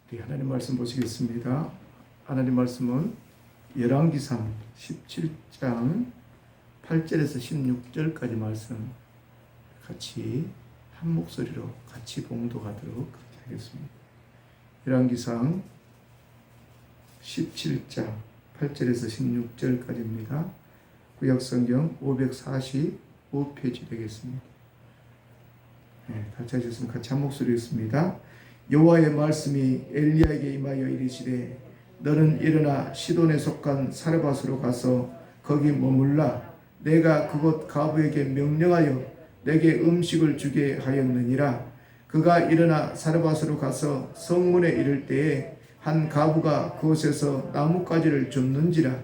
우리 하나님 말씀 보시겠습니다. 하나님 말씀은 열왕기상 17장 8절에서 16절까지 말씀 같이 한 목소리로 같이 봉독하도록 하겠습니다. 열왕기상 17장 8절에서 16절까지입니다. 구약성경 545페이지 되겠습니다. 같이 하셨으면 같이 한 목소리 읽습니다. 여호와의 말씀이 엘리야에게 임하여 이르시되 너는 일어나 시돈에 속한 사르밧으로 가서 거기 머물라. 내가 그곳 가부에게 명령하여 내게 음식을 주게 하였느니라. 그가 일어나 사르밧으로 가서 성문에 이를 때에 한 가부가 그곳에서 나뭇가지를 줍는지라.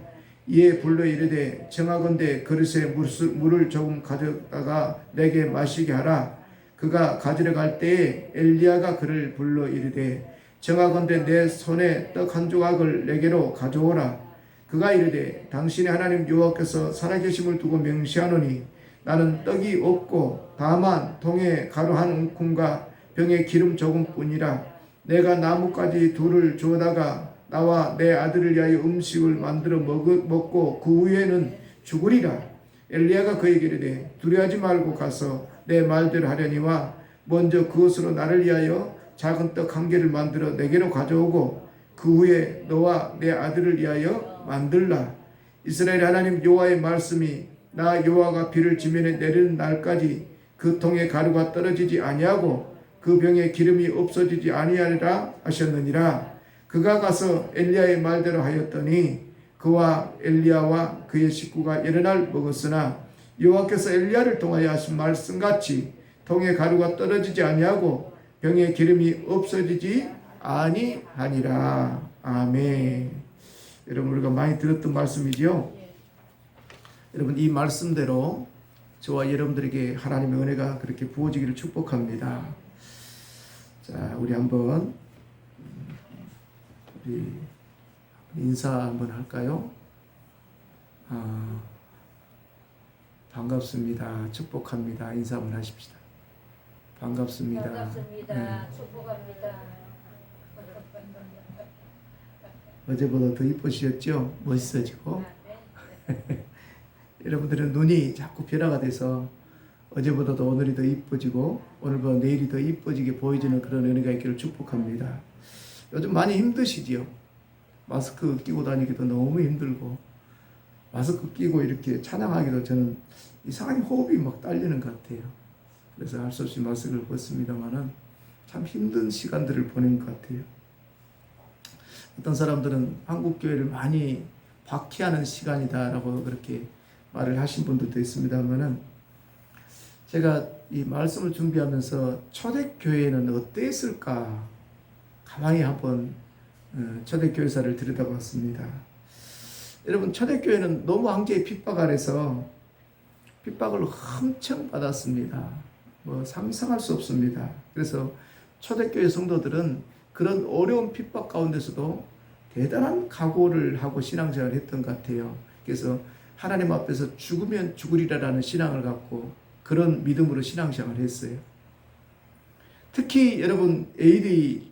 이에 불러 이르되 정하건대 그릇에 물을 조금 가져다가 내게 마시게 하라. 그가 가지러 갈 때에 엘리야가 그를 불러 이르되 정하건대 내 손에 떡 한 조각을 내게로 가져오라. 그가 이르되 당신의 하나님 여호와께서 살아계심을 두고 맹세하노니 나는 떡이 없고 다만 통에 가루 한 움큼과 병에 기름 조금뿐이라. 내가 나뭇가지 둘을 주어다가 나와 내 아들을 위하여 음식을 만들어 먹고 그 후에는 죽으리라. 엘리야가 그에게 이르되 두려워하지 말고 가서 내 말대로 하려니와 먼저 그것으로 나를 위하여 작은 떡 한 개를 만들어 내게로 가져오고 그 후에 너와 내 아들을 위하여 만들라. 이스라엘 하나님 여호와의 말씀이 나 여호와가 비를 지면에 내리는 날까지 그 통에 가루가 떨어지지 아니하고 그 병에 기름이 없어지지 아니하리라 하셨느니라. 그가 가서 엘리야의 말대로 하였더니 그와 엘리야와 그의 식구가 여러 날 먹었으나 여호와께서 엘리야를 통하여 하신 말씀같이 통에 가루가 떨어지지 아니하고 병에 기름이 없어지지 아니하니라. 아멘. 여러분 우리가 많이 들었던 말씀이죠. 여러분 이 말씀대로 저와 여러분들에게 하나님의 은혜가 그렇게 부어지기를 축복합니다. 자, 우리 한번 우리 인사 한번 할까요? 반갑습니다. 축복합니다. 인사 한번 하십시다. 반갑습니다. 반갑습니다. 네. 축복합니다. 어제보다 더 이쁘셨죠? 멋있어지고. 여러분들은 눈이 자꾸 변화가 돼서 어제보다도 오늘이 더 이뻐지고 오늘보다 내일이 더 이뻐지게 보여지는 그런 은혜가 있기를 축복합니다. 요즘 많이 힘드시지요? 마스크 끼고 다니기도 너무 힘들고 마스크 끼고 이렇게 찬양하기도 저는 이상하게 호흡이 막 딸리는 것 같아요. 그래서 할 수 없이 마스크를 벗습니다만은 참 힘든 시간들을 보낸 것 같아요. 어떤 사람들은 한국 교회를 많이 박해하는 시간이다라고 그렇게 말을 하신 분들도 있습니다만은 제가 이 말씀을 준비하면서 초대교회는 어땠을까 가만히 한번 초대교회사를 들여다봤습니다. 여러분 초대교회는 노무 황제의 핍박 아래서 핍박을 엄청 받았습니다. 뭐 상상할 수 없습니다. 그래서 초대교회 성도들은 그런 어려운 핍박 가운데서도 대단한 각오를 하고 신앙생활을 했던 것 같아요. 그래서 하나님 앞에서 죽으면 죽으리라라는 신앙을 갖고 그런 믿음으로 신앙생활을 했어요. 특히 여러분 AD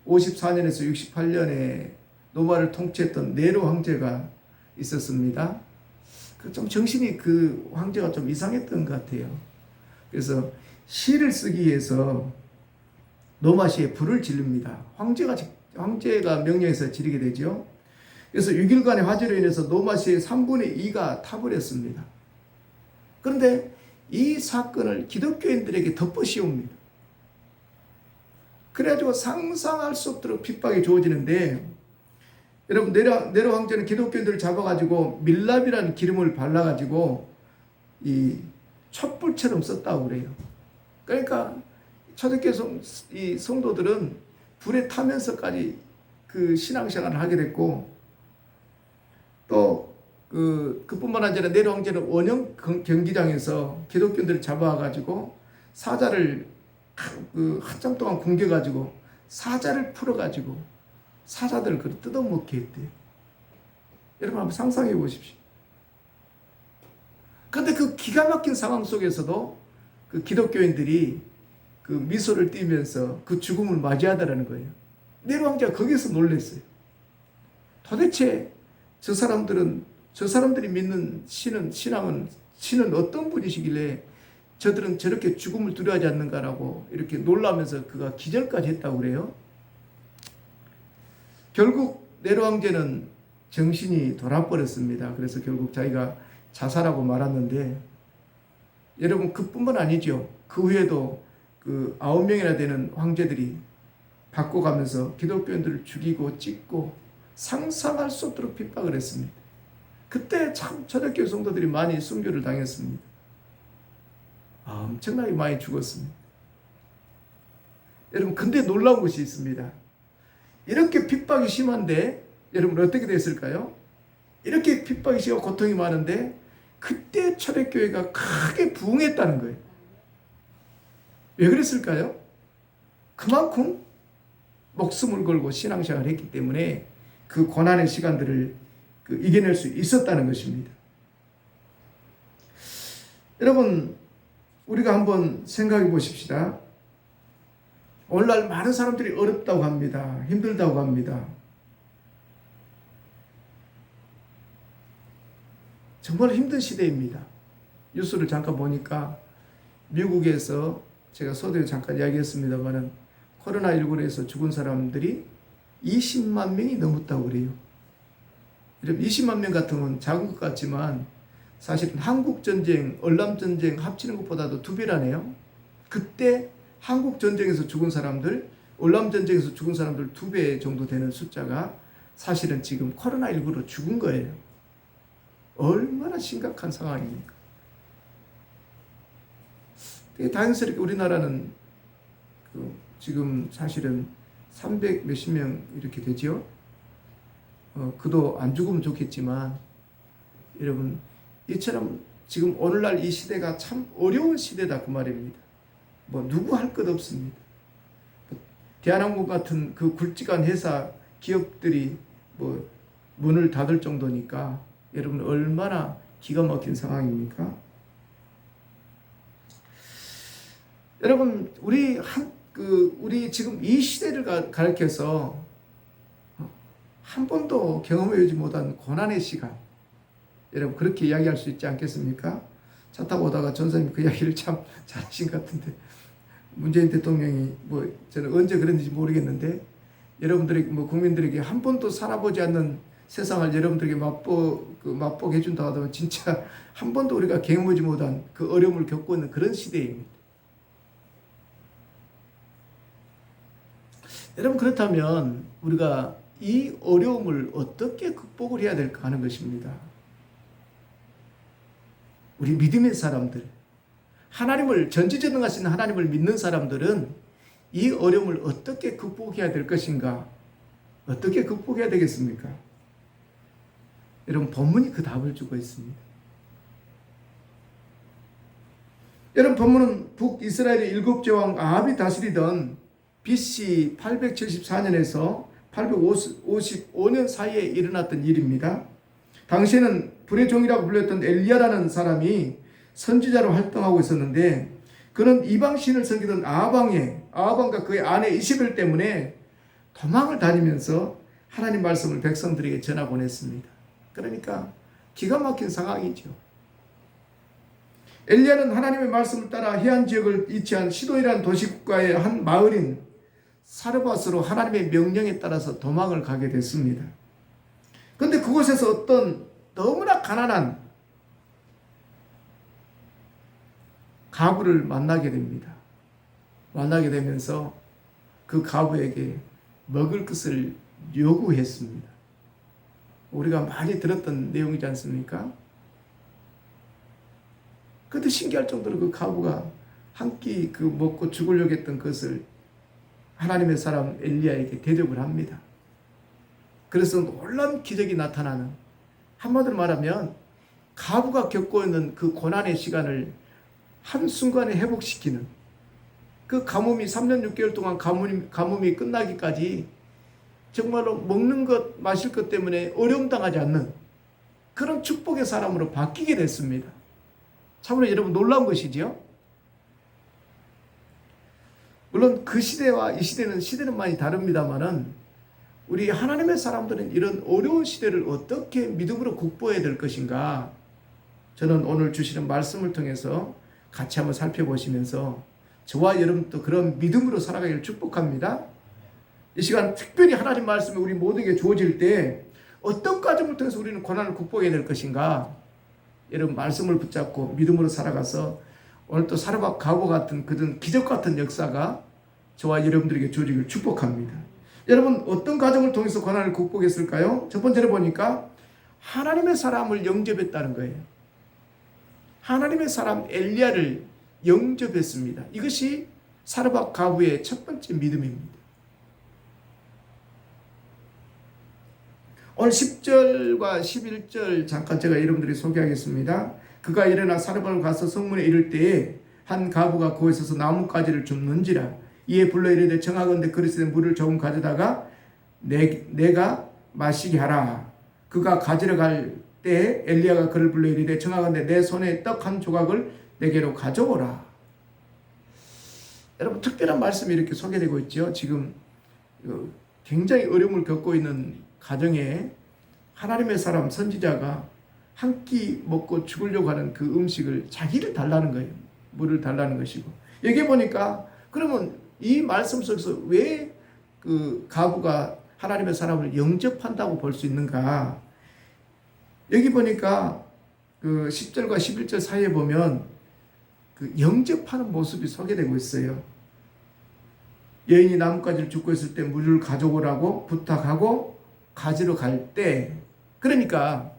54년에서 68년에 로마를 통치했던 네로 황제가 있었습니다. 좀 정신이 그 황제가 좀 이상했던 것 같아요. 그래서 시를 쓰기 위해서 로마시에 불을 지릅니다. 황제가 명령해서 지르게 되죠. 그래서 6일간의 화재로 인해서 로마시의 3분의 2가 타버렸습니다. 그런데 이 사건을 기독교인들에게 덮어씌웁니다. 그래가지고 상상할 수 없도록 핍박이 주어지는데 여러분 네로 황제는 기독교인들을 잡아가지고 밀랍이라는 기름을 발라가지고 이 촛불처럼 썼다고 그래요. 그러니까 초대교회 성도들은 불에 타면서까지 그 신앙생활을 하게 됐고 또 그뿐만 아니라 네로 황제는 원형 경기장에서 기독교인들을 잡아가지고 사자를 한참 동안 굶겨가지고 사자를 풀어가지고 사자들을 뜯어먹게 했대요. 여러분 한번 상상해 보십시오. 그런데 그 기가 막힌 상황 속에서도 그 기독교인들이 그 미소를 띠면서 그 죽음을 맞이하더라는 거예요. 네로 왕자가 거기서 놀랐어요. 도대체 저 사람들이 믿는 신은 어떤 분이시길래 저들은 저렇게 죽음을 두려워하지 않는가라고 이렇게 놀라면서 그가 기절까지 했다고 그래요. 결국 네로 왕제는 정신이 돌아버렸습니다. 그래서 결국 자기가 자살하고 말았는데, 여러분 그뿐만 아니죠. 그 후에도 그 9명이나 되는 황제들이 바꿔가면서 기독교인들을 죽이고 찢고 상상할 수 없도록 핍박을 했습니다. 그때 참 초대교회 성도들이 많이 순교를 당했습니다. 엄청나게 많이 죽었습니다. 여러분 근데 놀라운 것이 있습니다. 이렇게 핍박이 심한데 여러분 어떻게 됐을까요? 이렇게 핍박이 심하고 고통이 많은데 그때 초대교회가 크게 부흥했다는 거예요. 왜 그랬을까요? 그만큼 목숨을 걸고 신앙생활을 했기 때문에 그 고난의 시간들을 이겨낼 수 있었다는 것입니다. 여러분 우리가 한번 생각해 보십시다. 오늘날 많은 사람들이 어렵다고 합니다. 힘들다고 합니다. 정말 힘든 시대입니다. 뉴스를 잠깐 보니까 미국에서 제가 서두에 잠깐 이야기했습니다만 코로나19로 해서 죽은 사람들이 20만 명이 넘었다고 그래요. 20만 명 같으면 작은 것 같지만 사실은 한국전쟁, 월남전쟁 합치는 것보다도 2배라네요. 그때 한국전쟁에서 죽은 사람들, 월남전쟁에서 죽은 사람들 2배 정도 되는 숫자가 사실은 지금 코로나19로 죽은 거예요. 얼마나 심각한 상황입니까? 다행스럽게 우리나라는 지금 사실은 300 몇십 명 이렇게 되죠. 그도 안 죽으면 좋겠지만 여러분 이처럼 지금 오늘날 이 시대가 참 어려운 시대다 그 말입니다. 누구 할 것 없습니다. 대한항공 같은 그 굵직한 회사 기업들이 문을 닫을 정도니까 여러분 얼마나 기가 막힌 상황입니까? 여러분 우리 지금 이 시대를 가리켜서 한 번도 경험해보지 못한 고난의 시간, 여러분 그렇게 이야기할 수 있지 않겠습니까? 차 타고 오다가 전사님 그 이야기를 참 잘하신 것 같은데, 문재인 대통령이 저는 언제 그랬는지 모르겠는데 여러분들에게 국민들에게 한 번도 살아보지 않는 세상을 여러분들에게 맛보게 해준다고 하더라도 진짜 한 번도 우리가 경험하지 못한 그 어려움을 겪고 있는 그런 시대입니다. 여러분 그렇다면 우리가 이 어려움을 어떻게 극복을 해야 될까 하는 것입니다. 우리 믿음의 사람들, 하나님을 전지전능하신 하나님을 믿는 사람들은 이 어려움을 어떻게 극복해야 될 것인가? 어떻게 극복해야 되겠습니까? 여러분 본문이 그 답을 주고 있습니다. 여러분 본문은 북이스라엘의 7째 왕 아합이 다스리던 BC 874년에서 855년 사이에 일어났던 일입니다. 당시에는 불의 종이라고 불렸던 엘리야라는 사람이 선지자로 활동하고 있었는데, 그는 이방신을 섬기던 아합왕과 그의 아내 이세벨 때문에 도망을 다니면서 하나님 말씀을 백성들에게 전하곤 했습니다. 그러니까 기가 막힌 상황이죠. 엘리야는 하나님의 말씀을 따라 해안 지역을 위치한 시돈이라는 도시국가의 한 마을인 사르밧으로 하나님의 명령에 따라서 도망을 가게 됐습니다. 그런데 그곳에서 어떤 너무나 가난한 가부를 만나게 됩니다. 만나게 되면서 그 가부에게 먹을 것을 요구했습니다. 우리가 많이 들었던 내용이지 않습니까? 그런데 신기할 정도로 그 가부가 한 끼 먹고 죽으려고 했던 것을 하나님의 사람 엘리야에게 대접을 합니다. 그래서 놀라운 기적이 나타나는, 한마디로 말하면 가부가 겪고 있는 그 고난의 시간을 한순간에 회복시키는, 그 가뭄이 3년 6개월 동안 가뭄이 끝나기까지 정말로 먹는 것 마실 것 때문에 어려움 당하지 않는 그런 축복의 사람으로 바뀌게 됐습니다. 참으로 여러분 놀라운 것이지요. 물론 그 시대와 이 시대는 많이 다릅니다만은 우리 하나님의 사람들은 이런 어려운 시대를 어떻게 믿음으로 극복해야 될 것인가, 저는 오늘 주시는 말씀을 통해서 같이 한번 살펴보시면서 저와 여러분도 그런 믿음으로 살아가기를 축복합니다. 이 시간 특별히 하나님 말씀이 우리 모두에게 주어질 때 어떤 과정을 통해서 우리는 고난을 극복해야 될 것인가, 여러분 말씀을 붙잡고 믿음으로 살아가서 오늘 또 사르밧 가고 같은 그런 기적 같은 역사가 저와 여러분들에게 주어지기를 축복합니다. 여러분 어떤 과정을 통해서 고난을 극복했을까요? 첫 번째로 보니까 하나님의 사람을 영접했다는 거예요. 하나님의 사람 엘리야를 영접했습니다. 이것이 사르밧 가부의 첫 번째 믿음입니다. 오늘 10절과 11절 잠깐 제가 여러분들이 소개하겠습니다. 그가 일어나 사르밧을 가서 성문에 이를 때에 한 가부가 거기 서서 나뭇가지를 줍는지라. 이에 불러 이르되 청하건대 그릇에 물을 조금 가져다가 내가 마시게 하라. 그가 가지러 갈 때에 엘리야가 그를 불러 이르되 청하건대 내 손에 떡 한 조각을 내게로 가져오라. 여러분 특별한 말씀이 이렇게 소개되고 있죠. 지금 굉장히 어려움을 겪고 있는 가정에 하나님의 사람 선지자가 한 끼 먹고 죽으려고 하는 그 음식을 자기를 달라는 거예요. 물을 달라는 것이고, 여기 보니까 그러면 이 말씀 속에서 왜 그 가부가 하나님의 사람을 영접한다고 볼 수 있는가? 여기 보니까 그 10절과 11절 사이에 보면 그 영접하는 모습이 소개되고 있어요. 여인이 나뭇가지를 줍고 있을 때 물을 가져오라고 부탁하고 가지러 갈 때, 그러니까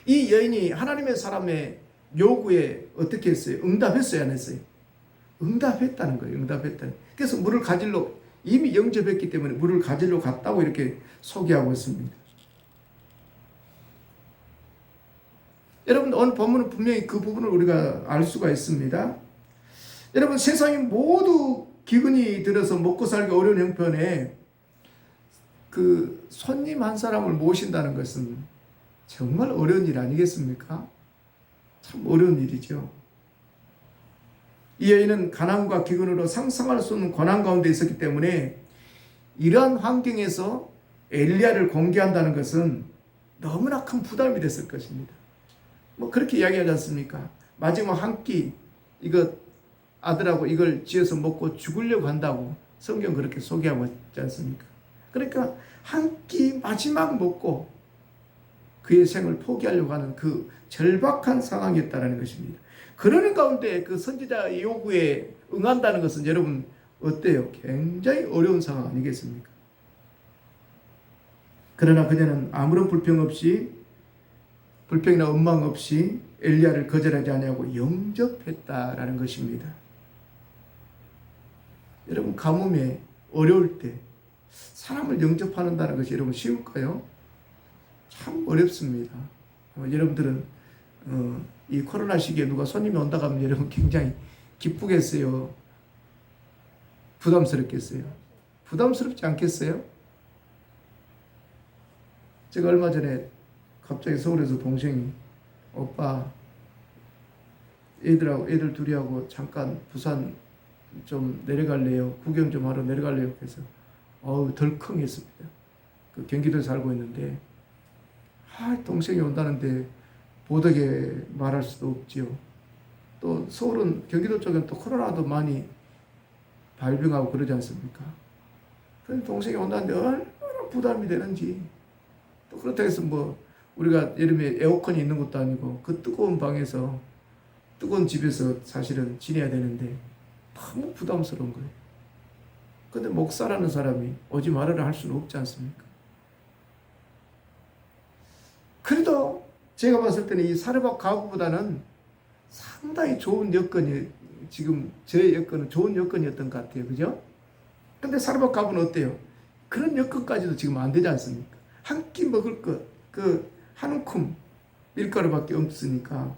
이 여인이 하나님의 사람의 요구에 어떻게 했어요? 응답했어요, 안 했어요? 응답했다는 거예요. 응답했다는. 그래서 물을 가지러, 이미 영접했기 때문에 물을 가지러 갔다고 이렇게 소개하고 있습니다. 여러분 오늘 본문은 분명히 그 부분을 우리가 알 수가 있습니다. 여러분 세상이 모두 기근이 들어서 먹고 살기 어려운 형편에 그 손님 한 사람을 모신다는 것은 정말 어려운 일 아니겠습니까? 참 어려운 일이죠. 이 여인은 가난과 기근으로 상상할 수 없는 고난 가운데 있었기 때문에 이러한 환경에서 엘리야를 공개한다는 것은 너무나 큰 부담이 됐을 것입니다. 뭐 그렇게 이야기하지 않습니까? 마지막 한 끼 이거 아들하고 이걸 지어서 먹고 죽으려고 한다고 성경 그렇게 소개하고 있지 않습니까? 그러니까 한 끼 마지막 먹고 그의 생을 포기하려고 하는 그 절박한 상황이었다는 것입니다. 그러는 가운데 그 선지자의 요구에 응한다는 것은 여러분 어때요? 굉장히 어려운 상황 아니겠습니까? 그러나 그녀는 아무런 불평이나 원망 없이 엘리야를 거절하지 아니하고 영접했다라는 것입니다. 여러분 가뭄에 어려울 때 사람을 영접한다는 것이 여러분 쉬울까요? 참 어렵습니다. 여러분들은 이 코로나 시기에 누가 손님이 온다 하면 여러분 굉장히 기쁘겠어요? 부담스럽겠어요? 부담스럽지 않겠어요? 제가 얼마 전에 갑자기 서울에서 동생이 오빠 애들 둘이하고 잠깐 부산 좀 내려갈래요? 구경 좀 하러 내려갈래요? 그래서 덜컹했습니다. 그 경기도에 살고 있는데 동생이 온다는데 못하게 말할 수도 없지요. 또 서울은 경기도 쪽은 또 코로나도 많이 발병하고 그러지 않습니까? 그래서 동생이 온다는데 얼마나 부담이 되는지. 또 그렇다고 해서 뭐 우리가 여름에 에어컨이 있는 것도 아니고 그 뜨거운 방에서 뜨거운 집에서 사실은 지내야 되는데 너무 부담스러운 거예요. 근데 목사라는 사람이 오지 말아라 할 수는 없지 않습니까? 그래도 제가 봤을 때는 이 사르밧 가부보다는 상당히 좋은 여건이, 지금 저의 여건은 좋은 여건이었던 것 같아요. 그죠? 근데 사르밧 가부는 어때요? 그런 여건까지도 지금 안 되지 않습니까? 한 끼 먹을 것, 한 움큼 밀가루밖에 없으니까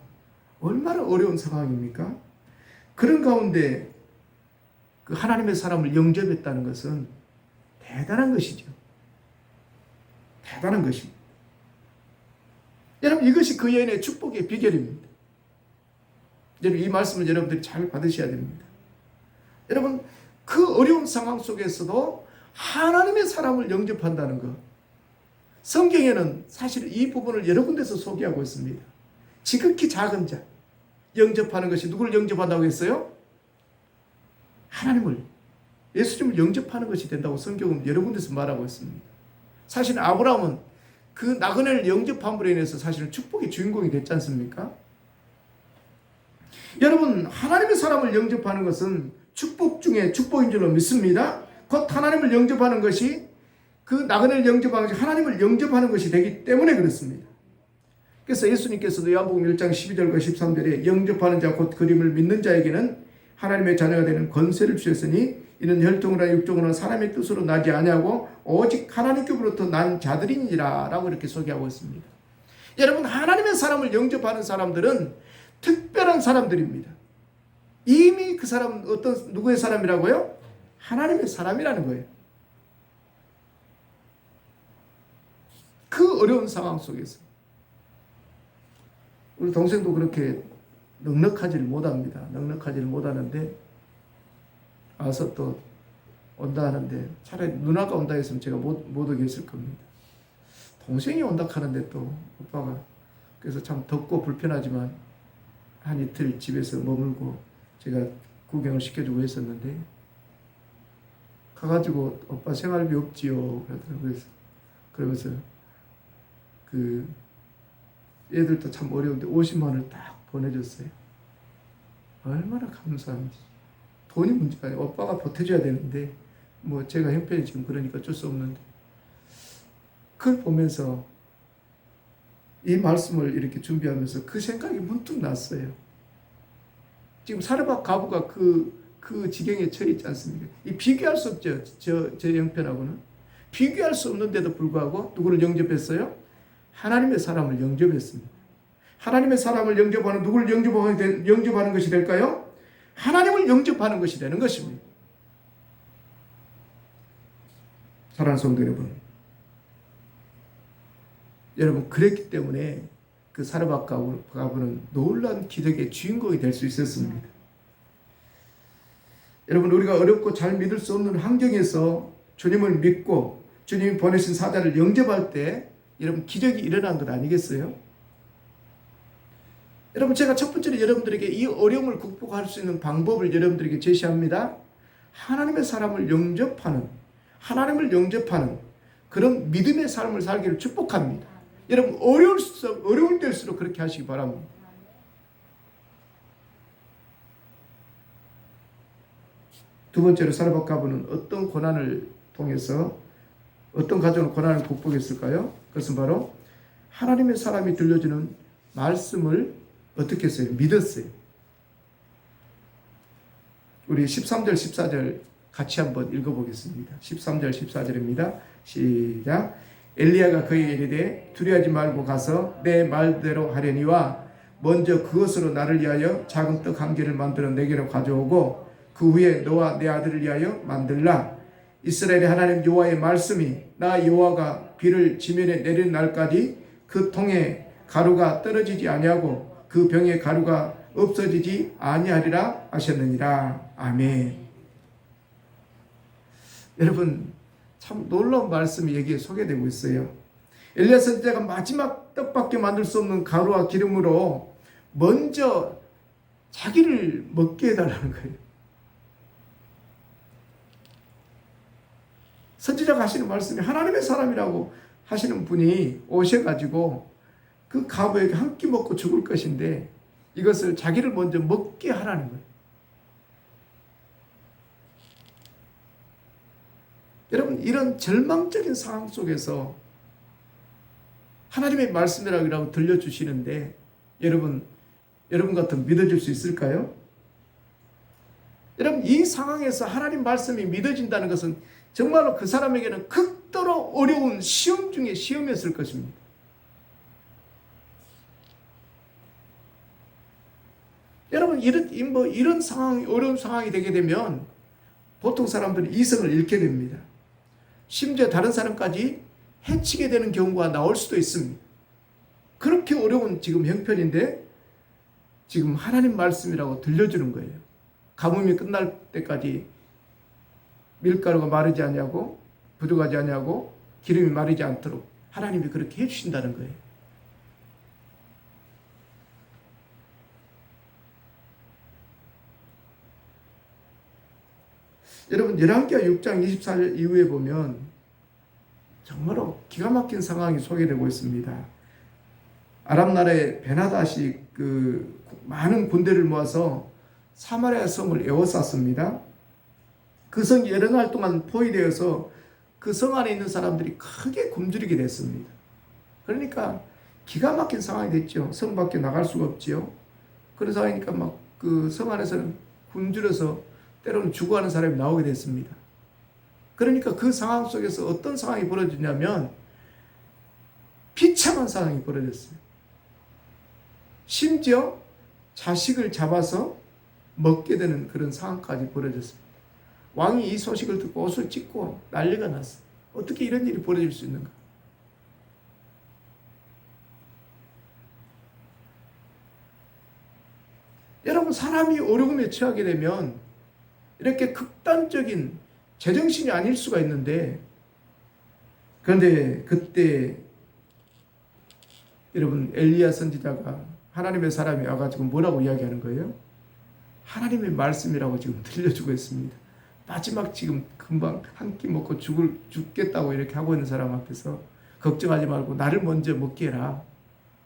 얼마나 어려운 상황입니까? 그런 가운데 그 하나님의 사람을 영접했다는 것은 대단한 것이죠. 대단한 것입니다. 여러분 이것이 그 여인의 축복의 비결입니다. 여러분 이 말씀을 여러분들이 잘 받으셔야 됩니다. 여러분, 그 어려운 상황 속에서도 하나님의 사람을 영접한다는 것. 성경에는 사실 이 부분을 여러 군데서 소개하고 있습니다. 지극히 작은 자 영접하는 것이 누구를 영접한다고 했어요? 하나님을, 예수님을 영접하는 것이 된다고 성경은 여러 군데서 말하고 있습니다. 사실 아브라함은 그 나그네를 영접함으로 인해서 사실은 축복의 주인공이 됐지 않습니까? 여러분, 하나님의 사람을 영접하는 것은 축복 중에 축복인 줄로 믿습니다. 곧 하나님을 영접하는 것이, 그 나그네를 영접하는 것이 하나님을 영접하는 것이 되기 때문에 그렇습니다. 그래서 예수님께서도 요한복음 1장 12절과 13절에 영접하는 자 곧 그림을 믿는 자에게는 하나님의 자녀가 되는 권세를 주셨으니 이는 혈통이나 육종이나 사람의 뜻으로 나지 아니하고 오직 하나님께로부터 난 자들이니라 라고 이렇게 소개하고 있습니다. 여러분, 하나님의 사람을 영접하는 사람들은 특별한 사람들입니다. 이미 그 사람은 누구의 사람이라고요? 하나님의 사람이라는 거예요. 그 어려운 상황 속에서 우리 동생도 그렇게 넉넉하지를 못합니다. 넉넉하지를 못하는데 와서 또 온다 하는데, 차라리 누나가 온다 했으면 제가 못 오겠을 겁니다. 동생이 온다 하는데 또 오빠가, 그래서 참 덥고 불편하지만 한 이틀 집에서 머물고 제가 구경을 시켜주고 했었는데, 가가지고 오빠 생활비 없지요 그러더라고요. 그러면서 그 애들도 참 어려운데 50만 원을 딱 보내줬어요. 얼마나 감사한지. 돈이 문제가 아니라 오빠가 보태줘야 되는데 뭐 제가 형편이 지금 그러니까 어쩔 수 없는데, 그걸 보면서 이 말씀을 이렇게 준비하면서 그 생각이 문득 났어요. 지금 사르밧 가부가 그 지경에 처해 있지 않습니까? 이 비교할 수 없죠. 제 형편하고는 비교할 수 없는데도 불구하고 누구를 영접했어요? 하나님의 사람을 영접했습니다. 하나님의 사람을 영접하는, 누구를 영접하는 것이 될까요? 하나님을 영접하는 것이 되는 것입니다. 사랑하는 성도 여러분, 그랬기 때문에 그 사르밧 가부는 놀라운 기적의 주인공이 될 수 있었습니다. 여러분, 우리가 어렵고 잘 믿을 수 없는 환경에서 주님을 믿고 주님이 보내신 사자를 영접할 때 여러분, 기적이 일어난 것 아니겠어요? 여러분, 제가 첫 번째로 여러분들에게 이 어려움을 극복할 수 있는 방법을 여러분들에게 제시합니다. 하나님의 사람을 영접하는, 하나님을 영접하는 그런 믿음의 삶을 살기를 축복합니다. 여러분, 어려울 때일수록 그렇게 하시기 바랍니다. 두 번째로 사르밧 가부는 어떤 고난을 통해서, 어떤 가정의 고난을 극복했을까요? 그것은 바로 하나님의 사람이 들려주는 말씀을 어떻게 했어요? 믿었어요. 우리 13절 14절 같이 한번 읽어보겠습니다. 13절 14절입니다. 시작. 엘리야가 그에게 이르되 두려워하지 말고 가서 내 말대로 하려니와 먼저 그것으로 나를 위하여 작은 떡 한 개를 만들어 내게로 가져오고 그 후에 너와 내 아들을 위하여 만들라. 이스라엘의 하나님 여호와의 말씀이 나 여호와가 비를 지면에 내리는 날까지 그 통에 가루가 떨어지지 아니하고 그 병에 가루가 없어지지 아니하리라 하셨느니라. 아멘. 여러분, 참 놀라운 말씀이 여기에 소개되고 있어요. 엘리야 선지자가 마지막 떡밖에 만들 수 없는 가루와 기름으로 먼저 자기를 먹게 해달라는 거예요. 선지자가 하시는 말씀이 하나님의 사람이라고 하시는 분이 오셔가지고 그 가부에게 한 끼 먹고 죽을 것인데 이것을 자기를 먼저 먹게 하라는 거예요. 여러분, 이런 절망적인 상황 속에서 하나님의 말씀이라고 들려주시는데 여러분 같으면 믿어줄 수 있을까요? 여러분, 이 상황에서 하나님 말씀이 믿어진다는 것은 정말로 그 사람에게는 극도로 어려운 시험 중에 시험이었을 것입니다. 여러분, 이런 상황이, 어려운 상황이 되게 되면 보통 사람들은 이성을 잃게 됩니다. 심지어 다른 사람까지 해치게 되는 경우가 나올 수도 있습니다. 그렇게 어려운 지금 형편인데 지금 하나님 말씀이라고 들려주는 거예요. 가뭄이 끝날 때까지 밀가루가 마르지 않냐고, 부족하지 않냐고, 기름이 마르지 않도록 하나님이 그렇게 해주신다는 거예요. 여러분 열왕기하 6장 24절 이후에 보면 정말로 기가 막힌 상황이 소개되고 있습니다. 아람 나라의 베나닷이 그 많은 군대를 모아서 사마리아 성을 에워쌌습니다. 그 성이 여러 날 동안 포위되어서 그 성 안에 있는 사람들이 크게 굶주리게 됐습니다. 그러니까 기가 막힌 상황이 됐죠. 성 밖에 나갈 수가 없지요. 그런 상황이니까 막 그 성 안에서는 굶주려서 때로는 죽어가는 사람이 나오게 됐습니다. 그러니까 그 상황 속에서 어떤 상황이 벌어지냐면 비참한 상황이 벌어졌어요. 심지어 자식을 잡아서 먹게 되는 그런 상황까지 벌어졌습니다. 왕이 이 소식을 듣고 옷을 찢고 난리가 났어요. 어떻게 이런 일이 벌어질 수 있는가? 여러분 사람이 어려움에 처하게 되면 이렇게 극단적인 제정신이 아닐 수가 있는데, 그런데 그때 여러분 엘리야 선지자가 하나님의 사람이 와가지고 뭐라고 이야기하는 거예요? 하나님의 말씀이라고 지금 들려주고 있습니다. 마지막 지금 금방 한 끼 먹고 죽겠다고 이렇게 하고 있는 사람 앞에서 걱정하지 말고 나를 먼저 먹게 해라.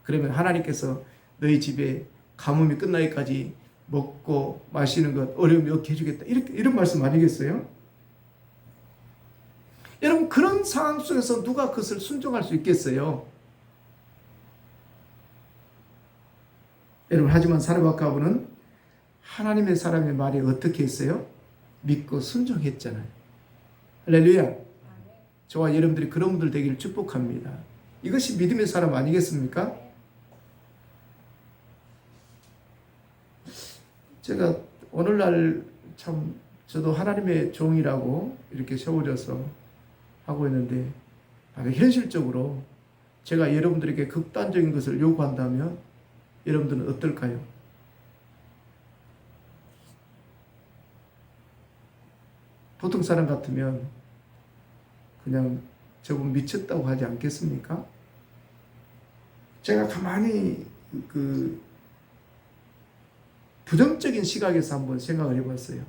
그러면 하나님께서 너희 집에 가뭄이 끝나기까지 먹고 마시는 것 어려움이 없게 해주겠다. 이런 말씀 아니겠어요? 여러분 그런 상황 속에서 누가 그것을 순종할 수 있겠어요? 여러분 하지만 사르밧가브는 하나님의 사람의 말에 어떻게 했어요? 믿고 순종했잖아요. 할렐루야. 저와 여러분들이 그런 분들 되기를 축복합니다. 이것이 믿음의 사람 아니겠습니까? 제가 오늘날 참 저도 하나님의 종이라고 이렇게 세워져서 하고 있는데 현실적으로 제가 여러분들에게 극단적인 것을 요구한다면 여러분들은 어떨까요? 보통 사람 같으면 그냥 저분 미쳤다고 하지 않겠습니까? 제가 가만히 그 부정적인 시각에서 한번 생각을 해봤어요.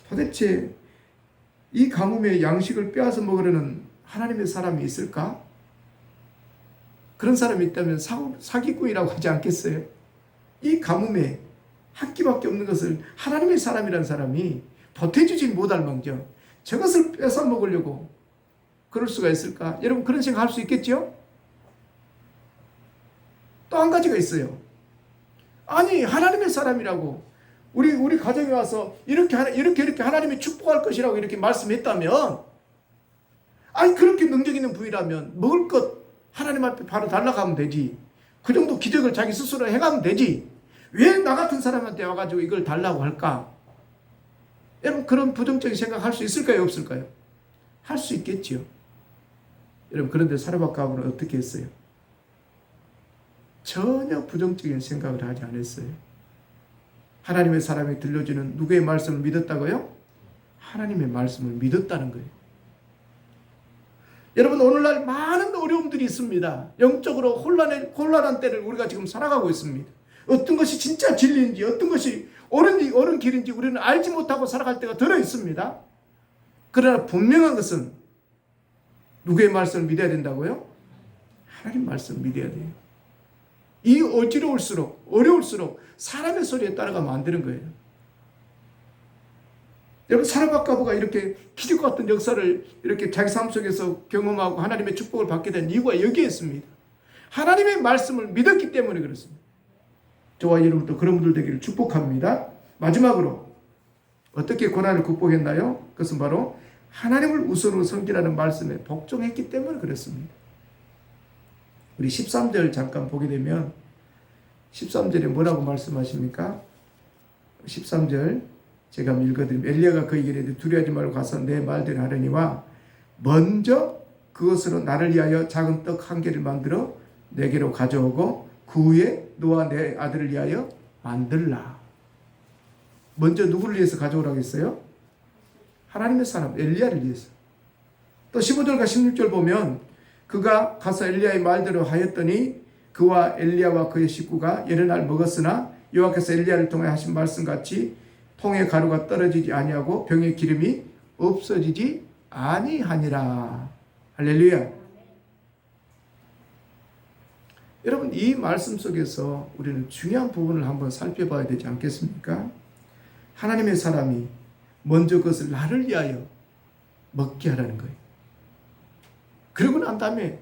도대체 이 가뭄에 양식을 빼앗아 먹으려는 하나님의 사람이 있을까? 그런 사람이 있다면 사기꾼이라고 하지 않겠어요? 이 가뭄에 한 끼밖에 없는 것을 하나님의 사람이라는 사람이 보태주지 못할 망정 저것을 뺏어 먹으려고 그럴 수가 있을까? 여러분 그런 생각 할 수 있겠죠? 또 한 가지가 있어요. 아니 하나님의 사람이라고 우리 가정에 와서 이렇게 하나님이 축복할 것이라고 이렇게 말씀했다면, 아니 그렇게 능력 있는 분이라면 먹을 것 하나님 앞에 바로 달라가면 되지. 그 정도 기적을 자기 스스로 해가면 되지. 왜 나 같은 사람한테 와가지고 이걸 달라고 할까? 여러분 그런 부정적인 생각 할 수 있을까요? 없을까요? 할 수 있겠지요. 여러분 그런데 사르밧가브는 어떻게 했어요? 전혀 부정적인 생각을 하지 않았어요. 하나님의 사람이 들려주는 누구의 말씀을 믿었다고요? 하나님의 말씀을 믿었다는 거예요. 여러분 오늘날 많은 어려움들이 있습니다. 영적으로 혼란한 때를 우리가 지금 살아가고 있습니다. 어떤 것이 진짜 진리인지 어떤 것이 옳은 길인지 우리는 알지 못하고 살아갈 때가 들어 있습니다. 그러나 분명한 것은 누구의 말씀을 믿어야 된다고요? 하나님 말씀을 믿어야 돼요. 이 어려울수록 사람의 소리에 따라가면 안 되는 거예요. 여러분 사르밧가브가 이렇게 기적 같은 역사를 이렇게 자기 삶 속에서 경험하고 하나님의 축복을 받게 된 이유가 여기에 있습니다. 하나님의 말씀을 믿었기 때문에 그렇습니다. 저와 여러분도 그런 분들 되기를 축복합니다. 마지막으로 어떻게 고난을 극복했나요? 그것은 바로 하나님을 우선으로 섬기라는 말씀에 복종했기 때문에 그렇습니다. 우리 13절 잠깐 보게 되면 13절에 뭐라고 말씀하십니까? 13절 제가 한번 읽어드리면 엘리야가 그에게 이르되 두려워하지 말고 가서 내 말대로 하려니와 먼저 그것으로 나를 위하여 작은 떡 한 개를 만들어 내게로 가져오고 그 후에 너와 내 아들을 위하여 만들라. 먼저 누구를 위해서 가져오라고 했어요? 하나님의 사람 엘리야를 위해서. 또 15절과 16절 보면 그가 가서 엘리야의 말대로 하였더니 그와 엘리야와 그의 식구가 여러 날 먹었으나 여호와께서 엘리야를 통해 하신 말씀같이 통의 가루가 떨어지지 아니하고 병의 기름이 없어지지 아니하니라. 할렐루야. 여러분, 이 말씀 속에서 우리는 중요한 부분을 한번 살펴봐야 되지 않겠습니까? 하나님의 사람이 먼저 그것을 나를 위하여 먹게 하라는 거예요. 그러고 난 다음에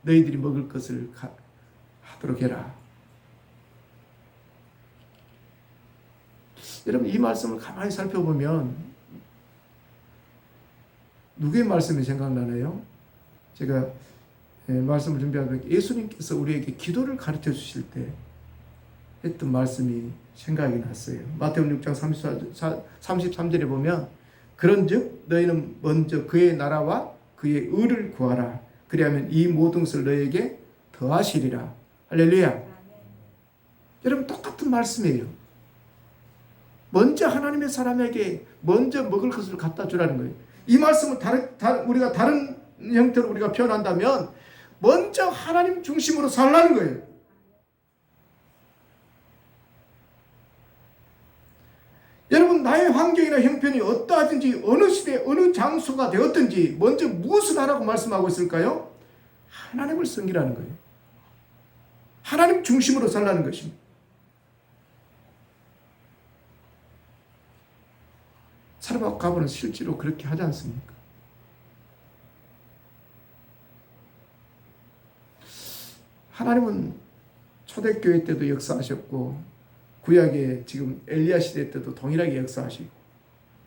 너희들이 먹을 것을 하도록 해라. 여러분, 이 말씀을 가만히 살펴보면 누구의 말씀이 생각나나요? 제가 말씀을 준비하면 예수님께서 우리에게 기도를 가르쳐 주실 때 했던 말씀이 생각이 났어요. 마태복음 6장 33절에 보면 그런즉 너희는 먼저 그의 나라와 그의 의를 구하라. 그리하면 이 모든 것을 너희에게 더하시리라. 할렐루야. 여러분, 똑같은 말씀이에요. 먼저 하나님의 사람에게 먼저 먹을 것을 갖다 주라는 거예요. 이 말씀을 우리가 다른 형태로 우리가 표현한다면 먼저 하나님 중심으로 살라는 거예요. 여러분, 나의 환경이나 형편이 어떠하든지 어느 시대 어느 장소가 되었든지 먼저 무엇을 하라고 말씀하고 있을까요? 하나님을 섬기라는 거예요. 하나님 중심으로 살라는 것입니다. 사르밧 가보는 실제로 그렇게 하지 않습니까? 하나님은 초대교회 때도 역사하셨고 구약의 지금 엘리야 시대 때도 동일하게 역사하시고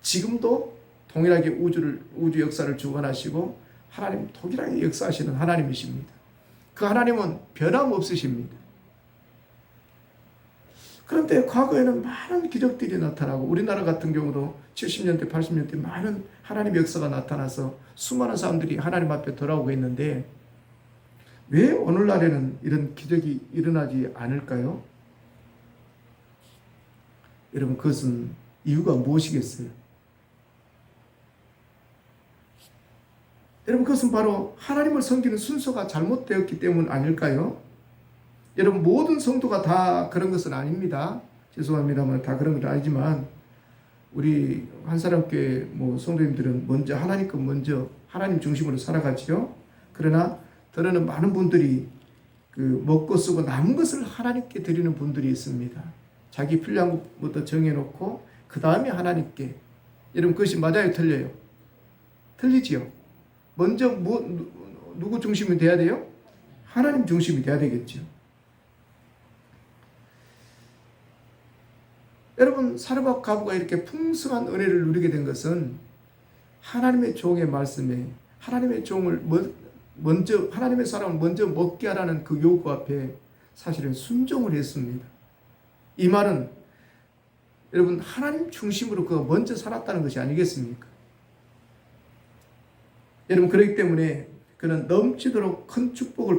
지금도 동일하게 우주 역사를 주관하시고 하나님 동일하게 역사하시는 하나님이십니다. 그 하나님은 변함없으십니다. 그런데 과거에는 많은 기적들이 나타나고 우리나라 같은 경우도 70년대 80년대 많은 하나님의 역사가 나타나서 수많은 사람들이 하나님 앞에 돌아오고 있는데 왜 오늘날에는 이런 기적이 일어나지 않을까요? 여러분, 그것은 이유가 무엇이겠어요? 여러분, 그것은 바로 하나님을 섬기는 순서가 잘못되었기 때문 아닐까요? 여러분, 모든 성도가 다 그런 것은 아닙니다. 죄송합니다만 다 그런 건 아니지만 우리 한사람교회 성도님들은 먼저 하나님 것 먼저 하나님 중심으로 살아가지요. 그러나 더러는 많은 분들이 먹고 쓰고 남은 것을 하나님께 드리는 분들이 있습니다. 자기 필요한 것부터 정해놓고 그 다음에 하나님께. 여러분, 그것이 맞아요, 틀려요? 틀리지요. 먼저 누구 중심이 돼야 돼요? 하나님 중심이 돼야 되겠죠. 여러분, 사르밧 가부가 이렇게 풍성한 은혜를 누리게 된 것은 하나님의 종의 말씀에 하나님의 종을 먼저 하나님의 사람을 먼저 먹게 하라는 그 요구 앞에 사실은 순종을 했습니다. 이 말은 여러분, 하나님 중심으로 그가 먼저 살았다는 것이 아니겠습니까? 여러분, 그렇기 때문에 그는 넘치도록 큰 축복을